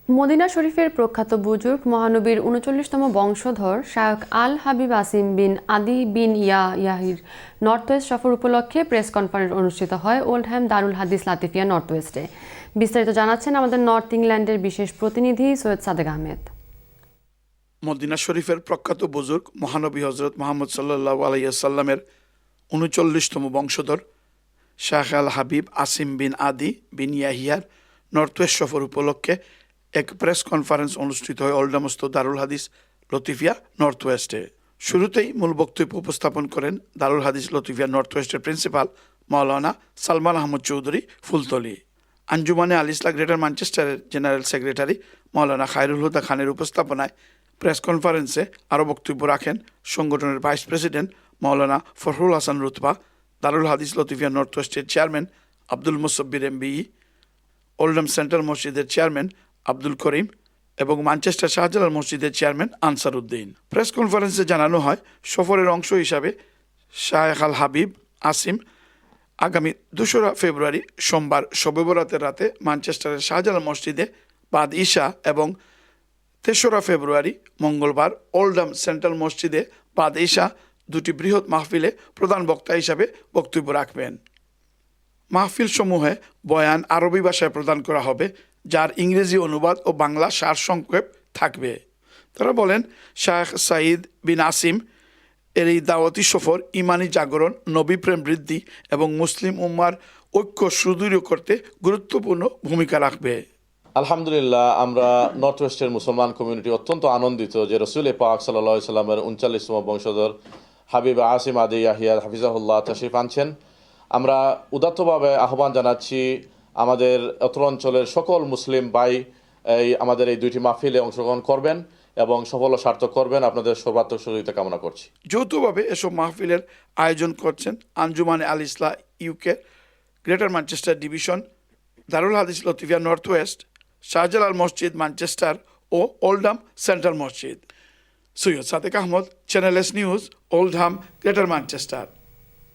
Medina শরীফের প্রখ্যাত বুজুর্গ মহানবীর ৩৯তম বংশধর শায়খ আল হাবিব আসিম বিন আদি বিন ইয়াহির নর্থ ওয়েস্ট সফর উপলক্ষে প্রেস কনফারেন্স অনুষ্ঠিত হয় ওল্ডহ্যাম দারুল হাদিস লাতিফিয়া নর্থ ওয়েস্টে। বিস্তারিত জানাচ্ছেন আমাদের নর্থ ইংল্যান্ডের বিশেষ প্রতিনিধি সৈয়দ সাদেক আহমেদ। মদিনা শরীফের প্রখ্যাত বুজুর্গ মহানবী হজরত মোহাম্মদ সাল্লাল্লাহু আলাইহি ওয়াসাল্লামের ৩৯তম বংশধর শায়খ আল হাবিব আসিম বিন আদি বিন ইয়াহিয়ার নর্থ ওয়েস্ট সফর উপলক্ষে এক প্রেস কনফারেন্স অনুষ্ঠিত হয় ওল্ডহ্যামস্থ দারুল হাদিস লতিফিয়া নর্থ ওয়েস্টে। শুরুতেই মূল বক্তব্য উপস্থাপন করেন দারুল হাদিস লতিফিয়া নর্থ ওয়েস্টের প্রিন্সিপাল মাওলানা সালমান আহমদ চৌধুরী ফুলতলি। আঞ্জুমানে আল ইসলাম গ্রেটার ম্যানচেস্টারের জেনারেল সেক্রেটারি মাওলানা খায়রুল হুদা খানের উপস্থাপনায় প্রেস কনফারেন্সে আরও বক্তব্য রাখেন সংগঠনের vice president Maulana Farhul Hasan Rutba, Darul Hadith Latifia north ওয়েস্টের chairman Abdul Musabbir MBE, Oldham central মসজিদের চেয়ারম্যান আব্দুল করিম এবং ম্যানচেস্টার শাহজালাল মসজিদের চেয়ারম্যান আনসার উদ্দিন। প্রেস কনফারেন্সে জানানো হয়, সফরের অংশ হিসাবে শায়খ আল হাবিব আসিম আগামী ২রা ফেব্রুয়ারি সোমবার শবে বরাতের রাতে ম্যানচেস্টারের শাহজালাল মসজিদে বাদ ইশা এবং ৩রা ফেব্রুয়ারি মঙ্গলবার ওল্ডহ্যাম সেন্ট্রাল মসজিদে বাদ ইশা দুটি বৃহৎ মাহফিলে প্রধান বক্তা হিসাবে বক্তব্য রাখবেন। মাহফিল সমূহে বয়ান আরবি ভাষায় প্রদান করা হবে, যার ইংরেজি অনুবাদ ও বাংলা সারসংক্ষেপ থাকবে। তারা বলেন, শায়খ সাঈদ বিন আসিম এর এই দাওয়াতি সফর ইমানি জাগরণ, নবী প্রেম বৃদ্ধি এবং মুসলিম উম্মার ঐক্য সুদৃঢ় করতে গুরুত্বপূর্ণ ভূমিকা রাখবে। আলহামদুলিল্লাহ, আমরা নর্থ ওয়েস্টের মুসলমান কমিউনিটি অত্যন্ত আনন্দিত যে রসুল পাক সাল্লাল্লাহু আলাইহি সাল্লামের ৩৯তম বংশধর হাবিব আসিম আদি ইয়াহিয়া হাফিজাহুল্লাহ তাশরিফ আনছেন। আমরা উদাত্তভাবে আহ্বান জানাচ্ছি আমাদের অত্র অঞ্চলের সকল মুসলিম ভাই আমাদের এই দুইটি মাহফিলে অংশগ্রহণ করবেন এবং সফল ও সার্থক করবেন। আপনাদের সর্বাত্মক সহযোগিতা কামনা করছি। যৌথভাবে এসব মাহফিলের আয়োজন করছেন আঞ্জুমানে আল ইসলাম ইউকে গ্রেটার ম্যানচেস্টার ডিভিশন, দারুল হাদিস লতিফিয়া নর্থ ওয়েস্ট, শাহজালাল মসজিদ ম্যানচেস্টার ও ওল্ডহ্যাম সেন্ট্রাল মসজিদ। Syed Sadek Ahmad, Channel S News, Oldham Greater Manchester.